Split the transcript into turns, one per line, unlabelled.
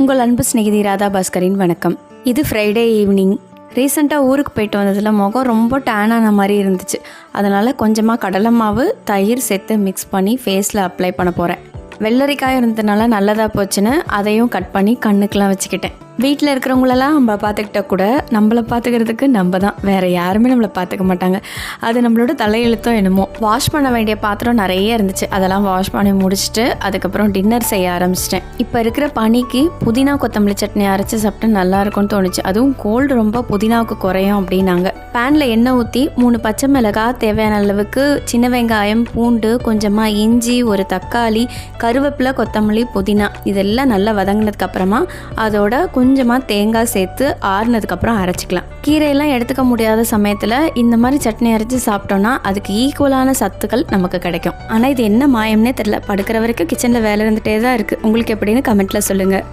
உங்கள் அன்பு ஸ்நேகிதி ராதா பாஸ்கரின் வணக்கம். இது ஃப்ரைடே ஈவினிங். ரீசெண்டாக ஊருக்கு போயிட்டு வந்ததில் முகம் ரொம்ப டேனான மாதிரி இருந்துச்சு. அதனால் கொஞ்சமாக கடலை மாவு தயிர் சேர்த்து மிக்ஸ் பண்ணி ஃபேஸில் அப்ளை பண்ண போகிறேன். வெள்ளரிக்காய் இருந்ததுனால நல்லதாக போச்சுன்னு அதையும் கட் பண்ணி கண்ணுக்கெலாம் வச்சுக்கிட்டேன். வீட்டில் இருக்கிறவங்களெல்லாம் நம்ம பார்த்துக்கிட்ட கூட நம்மளை பார்த்துக்கிறதுக்கு நம்ம தான், வேறு யாருமே நம்மளை பார்த்துக்க மாட்டாங்க. அது நம்மளோட தலையெழுத்தோ என்னமோ. வாஷ் பண்ண வேண்டிய பாத்திரம் நிறைய இருந்துச்சு. அதெல்லாம் வாஷ் பண்ணி முடிச்சுட்டு அதுக்கப்புறம் டின்னர் செய்ய ஆரம்பிச்சிட்டேன். இப்போ இருக்கிற பனிக்கு புதினா கொத்தமல்லி சட்னி அரைச்சி சாப்பிட்டு நல்லா இருக்கும்னு தோணுச்சு. அதுவும் கோல்டு ரொம்ப புதினாவுக்கு குறையும் அப்படின்னாங்க. பேனில் எண்ணெய் ஊற்றி 3 பச்சை மிளகாய், தேவையான அளவுக்கு சின்ன வெங்காயம், பூண்டு, கொஞ்சமாக இஞ்சி, ஒரு தக்காளி, கருவேப்பிலை, கொத்தமல்லி, புதினா இதெல்லாம் நல்லா வதங்கினதுக்கப்புறமா அதோட கொஞ்சமாக தேங்காய் சேர்த்து ஆறுனதுக்கப்புறம் அரைச்சிக்கலாம். கீரையெல்லாம் எடுத்துக்க முடியாத சமயத்தில் இந்த மாதிரி சட்னி அரைச்சி சாப்பிட்டோன்னா அதுக்கு ஈக்குவலான சத்துக்கள் நமக்கு கிடைக்கும். ஆனால் இது என்ன மாயம்னே தெரியல. படுக்கிற வரைக்கும் கிச்சனில் வேலை இருந்துகிட்டே தான் இருக்குது. உங்களுக்கு எப்படின்னு கமெண்ட்டில் சொல்லுங்கள்.